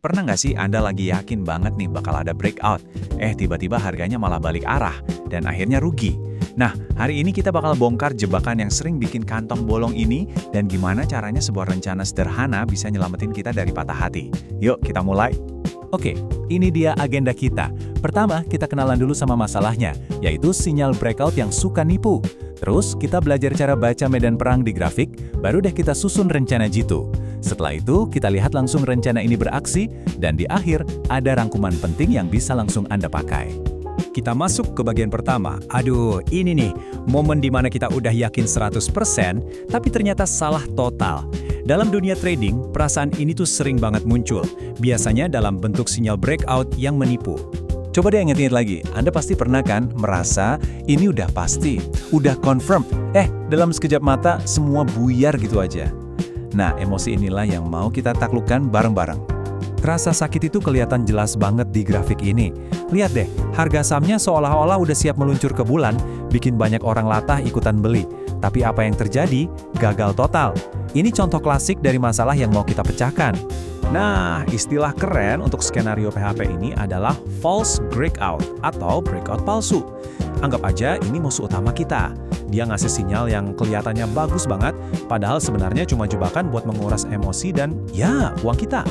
Pernah nggak sih Anda lagi yakin banget nih bakal ada breakout, tiba-tiba harganya malah balik arah, dan akhirnya rugi? Nah, hari ini kita bakal bongkar jebakan yang sering bikin kantong bolong ini, dan gimana caranya sebuah rencana sederhana bisa nyelamatin kita dari patah hati. Yuk, kita mulai. Oke, ini dia agenda kita. Pertama, kita kenalan dulu sama masalahnya, yaitu sinyal breakout yang suka nipu. Terus, kita belajar cara baca medan perang di grafik, baru deh kita susun rencana jitu. Setelah itu, kita lihat langsung rencana ini beraksi, dan di akhir, ada rangkuman penting yang bisa langsung Anda pakai. Kita masuk ke bagian pertama. Aduh, ini nih, momen dimana kita udah yakin 100%, tapi ternyata salah total. Dalam dunia trading, perasaan ini tuh sering banget muncul. Biasanya dalam bentuk sinyal breakout yang menipu. Coba deh inget-inget lagi, Anda pasti pernah kan merasa ini udah pasti, udah confirm. Dalam sekejap mata, semua buyar gitu aja. Nah, emosi inilah yang mau kita taklukkan bareng-bareng. Rasa sakit itu kelihatan jelas banget di grafik ini. Lihat deh, harga sahamnya seolah-olah udah siap meluncur ke bulan, bikin banyak orang latah ikutan beli. Tapi apa yang terjadi? Gagal total. Ini contoh klasik dari masalah yang mau kita pecahkan. Nah, istilah keren untuk skenario PHP ini adalah false breakout atau breakout palsu. Anggap aja ini musuh utama kita. Dia ngasih sinyal yang kelihatannya bagus banget, padahal sebenarnya cuma jebakan buat menguras emosi dan ya, uang kita.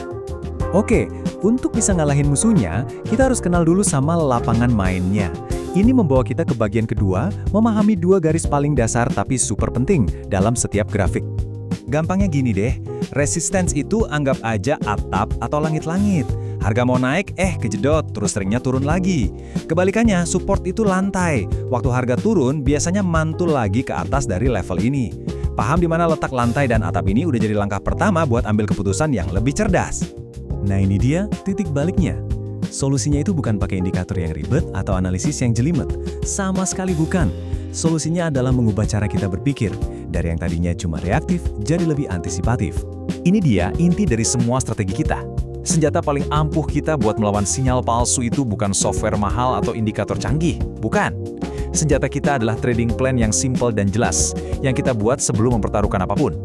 Oke, untuk bisa ngalahin musuhnya, kita harus kenal dulu sama lapangan mainnya. Ini membawa kita ke bagian kedua, memahami dua garis paling dasar tapi super penting dalam setiap grafik. Gampangnya gini deh, resistance itu anggap aja atap atau langit-langit. Harga mau naik, kejedot, terus seringnya turun lagi. Kebalikannya, support itu lantai. Waktu harga turun, biasanya mantul lagi ke atas dari level ini. Paham di mana letak lantai dan atap ini udah jadi langkah pertama buat ambil keputusan yang lebih cerdas. Nah ini dia titik baliknya. Solusinya itu bukan pakai indikator yang ribet atau analisis yang jelimet. Sama sekali bukan. Solusinya adalah mengubah cara kita berpikir. Dari yang tadinya cuma reaktif, jadi lebih antisipatif. Ini dia inti dari semua strategi kita. Senjata paling ampuh kita buat melawan sinyal palsu itu bukan software mahal atau indikator canggih. Bukan. Senjata kita adalah trading plan yang simple dan jelas, yang kita buat sebelum mempertaruhkan apapun.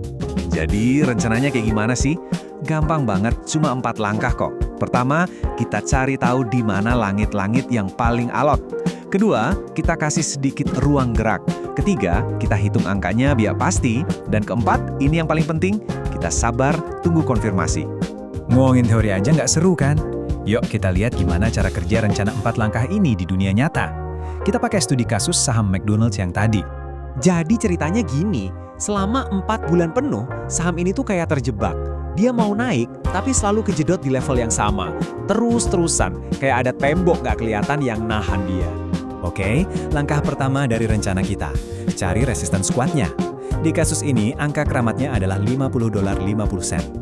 Jadi rencananya kayak gimana sih? Gampang banget, cuma 4 langkah kok. Pertama, kita cari tahu di mana langit-langit yang paling alot. Kedua, kita kasih sedikit ruang gerak. Ketiga, kita hitung angkanya biar pasti. Dan keempat, ini yang paling penting, kita sabar, tunggu konfirmasi. Ngomongin teori aja nggak seru kan? Yuk kita lihat gimana cara kerja rencana 4 langkah ini di dunia nyata. Kita pakai studi kasus saham McDonald's yang tadi. Jadi ceritanya gini, selama 4 bulan penuh, saham ini tuh kayak terjebak. Dia mau naik, tapi selalu kejedot di level yang sama. Terus-terusan, kayak ada tembok nggak kelihatan yang nahan dia. Oke, langkah pertama dari rencana kita, cari resistance kuatnya. Di kasus ini, angka keramatnya adalah $50.50.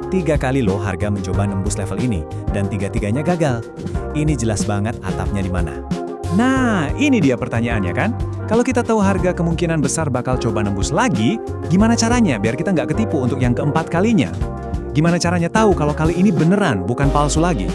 3 kali loh harga mencoba nembus level ini, dan 3-tiganya gagal. Ini jelas banget atapnya di mana. Nah, ini dia pertanyaannya kan? Kalau kita tahu harga kemungkinan besar bakal coba nembus lagi, gimana caranya biar kita nggak ketipu untuk yang keempat kalinya? Gimana caranya tahu kalau kali ini beneran, bukan palsu lagi?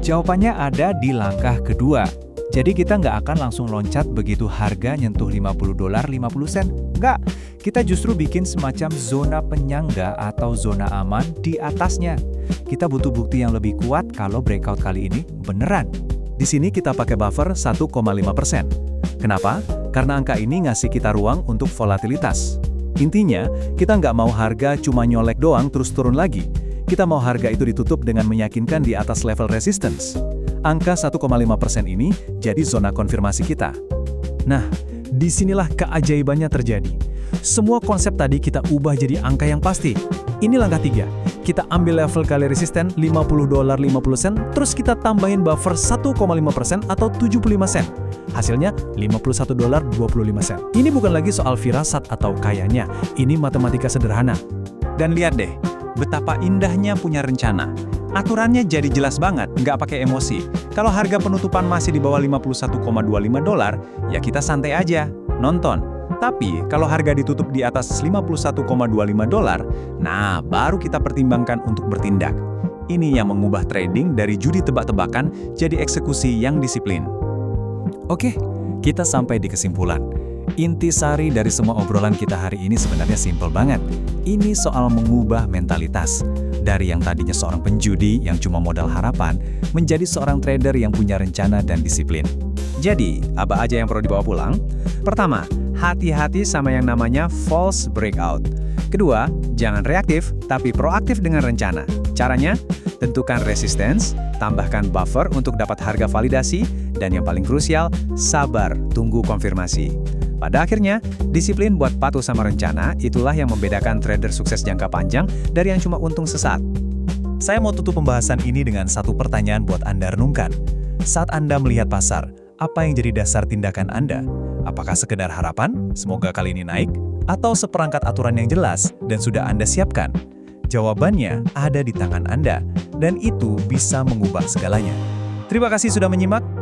Jawabannya ada di langkah kedua. Jadi kita nggak akan langsung loncat begitu harga nyentuh $50.50. Nggak, kita justru bikin semacam zona penyangga atau zona aman di atasnya. Kita butuh bukti yang lebih kuat kalau breakout kali ini beneran. Di sini kita pakai buffer 1,5%. Kenapa? Karena angka ini ngasih kita ruang untuk volatilitas. Intinya, kita nggak mau harga cuma nyolek doang terus turun lagi. Kita mau harga itu ditutup dengan meyakinkan di atas level resistance. Angka 1,5% ini jadi zona konfirmasi kita. Nah, disinilah keajaibannya terjadi. Semua konsep tadi kita ubah jadi angka yang pasti. Ini langkah 3. Kita ambil level kali resisten $50.50, terus kita tambahin buffer 1,5% atau 75 sen. Hasilnya $51.25. Ini bukan lagi soal firasat atau kayaknya, ini matematika sederhana. Dan lihat deh, betapa indahnya punya rencana. Aturannya jadi jelas banget, nggak pakai emosi. Kalau harga penutupan masih di bawah $51,25, ya kita santai aja, nonton. Tapi kalau harga ditutup di atas $51,25, nah baru kita pertimbangkan untuk bertindak. Ini yang mengubah trading dari judi tebak-tebakan jadi eksekusi yang disiplin. Oke, kita sampai di kesimpulan. Intisari dari semua obrolan kita hari ini sebenarnya simpel banget. Ini soal mengubah mentalitas. Dari yang tadinya seorang penjudi yang cuma modal harapan, menjadi seorang trader yang punya rencana dan disiplin. Jadi, apa aja yang perlu dibawa pulang? Pertama, hati-hati sama yang namanya false breakout. Kedua, jangan reaktif, tapi proaktif dengan rencana. Caranya, tentukan resistance, tambahkan buffer untuk dapat harga validasi, dan yang paling krusial, sabar, tunggu konfirmasi. Pada akhirnya, disiplin buat patuh sama rencana, itulah yang membedakan trader sukses jangka panjang dari yang cuma untung sesaat. Saya mau tutup pembahasan ini dengan satu pertanyaan buat Anda renungkan. Saat Anda melihat pasar, apa yang jadi dasar tindakan Anda? Apakah sekedar harapan, semoga kali ini naik? Atau seperangkat aturan yang jelas dan sudah Anda siapkan? Jawabannya ada di tangan Anda, dan itu bisa mengubah segalanya. Terima kasih sudah menyimak.